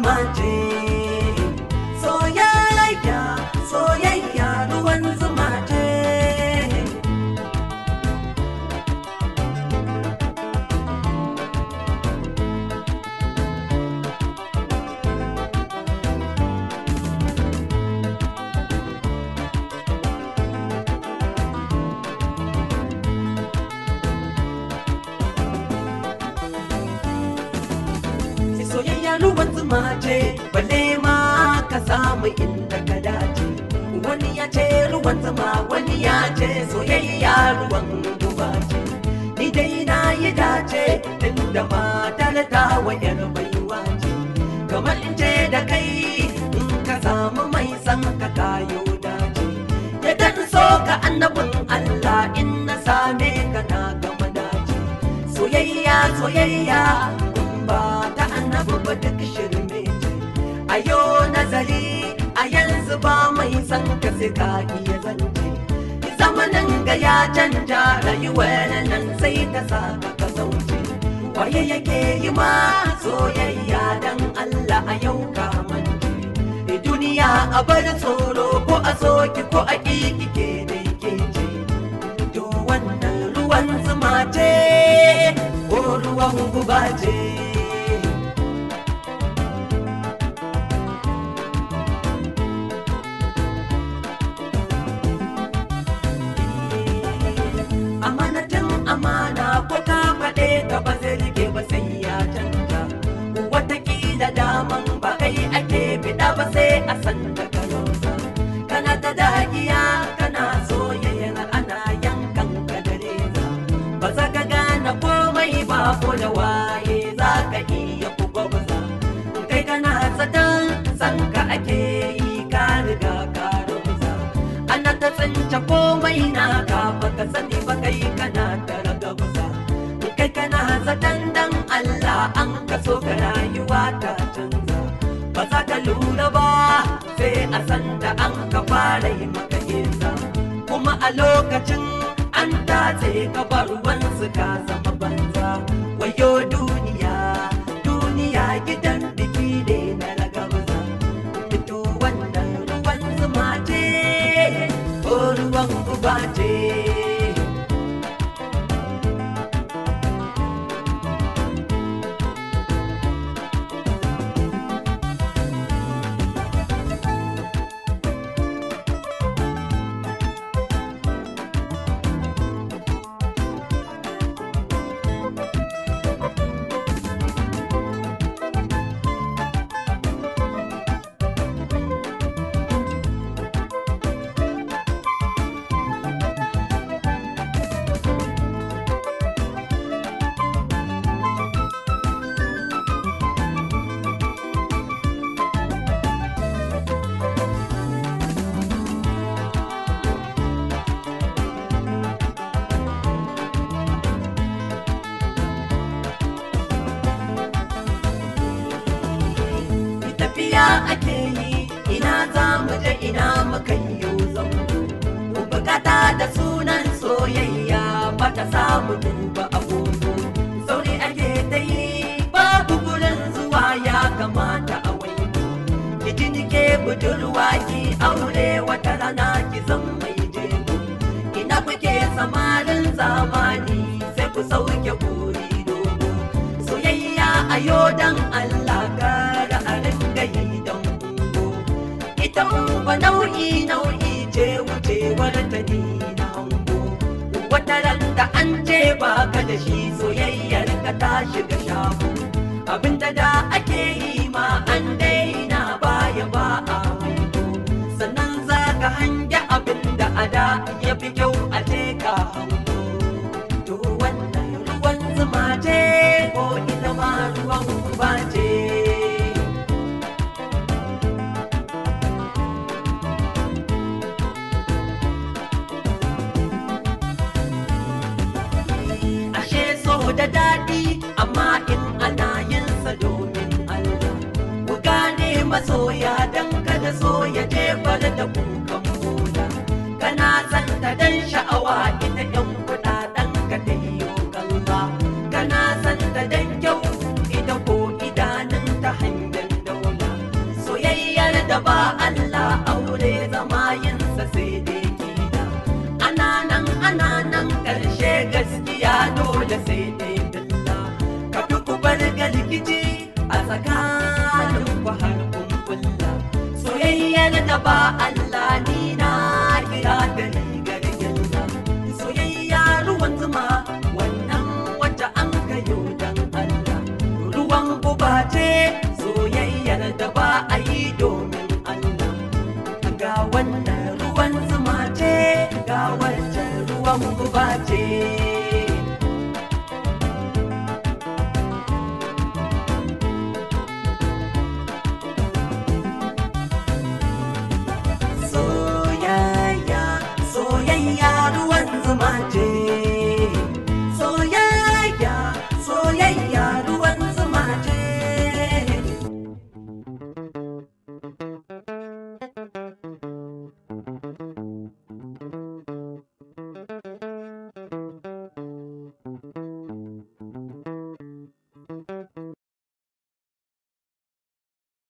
zuma ce. Soyayya, soyayya ruwan zuma ce. Soyayya ruwan zuma ce, balle ma ka samu inda ka dace. Wani ya ce ruwan zuma, wani ya ce soyayya ruwan guba ce. Ni dai na yi dace, inda matar ta wayar baiwa ce. Kamar in ce da kai, in ka samu mai san ka kayo dace. Ya dan so ka annabin Allah, in na same ka na gama dace. Soyayya, soyayya, ba ta annabi ba duk shirme ce. A yau nazari a yanzu ba mai san ka sai ka iya zance. Zamanin ga ya canja rayuwar nan sai ta saka ka sauce. Waye yake yi ma soyayya dan Allah a yau ka mance. Duniya a bar tsoro ko a soki ko a ƙiƙi ke dai ke ce. To wannan ruwan zuma ce ko ruwan guba ce. Amana ko ka faɗe ka ba zai rike ba sai ya canja. Wataƙila daman ba kai ake fiɗa ba sai a san da karosa. Kana ta dagiya kana soyayyar ana yankan ka da reza. Ba za ka gane komai ba ko da waye za ka iya kugwabza. Kai kana zaton san ka ake yi ka riga ka rubuta. Ana ta tsince komai na ka baka sani ba kai kana ta ragabuza. Kai kana zaton dan Allah an kaso ka rayuwa ta canza. Ba za ka lura ba sai a san da an ka fara yi maka geza. Kuma a lokacin an tatse ka bar wansu ka zama banza. Wayo duniya, duniya gidan biki ne na ragabuza. Fito wannan ruwan zuma ce ko ruwan guba ce. Ake yi ina za mu je ina muka yi zango. Bukata da sunan soyayya ba ta samu duba agogo. Sauri ake ta yi babu gurin zuwa ya kamata a waigo. Ki ji nike budurwa ki aure wata rana ki zan mai jego. Ina kuke samarin zamani sai ku sauke buri dogo. Soyayya a yau dan Allah kara a ringa yi don ungo. Ita ungo nau'i nau'i ce wucewar ta ni na hango. Wata ran da an ce ba ka da shi soyayyar ka ta shiga shago. Abinda da ake yi ma an daina baya ba a maiko. Sannan za ka hange abinda a da ya fi kyau a ce ka hango. To wannan ruwan zuma ce ko ita ma ruwan guba ce. Ashe so da daɗi amma in ana yin sa domin Allah. Ku gane masoya dan kada so ya jefar da kukan bola. Kana san ta dan sha'awa ita yan kuɗaɗen ka ta yi kalla. Kana san ta dan kyau ita ko idanun ta hangen daula. sai dai kila. Ana nan ƙarshe gaskiya dole sai dai billa. Ka fi ku bar galgici a tsakanin ku har kun kulla. Soyayyar da ba Allah ni na kira da rigar yalla. Soyayya ruwan zuma wannan wacce an kayo dan Allah. Ruwan guba ce soyayyar da ba a yi domin Allah. Ga wannan ruwan zuma ce, ga wancan ruwan guba ce.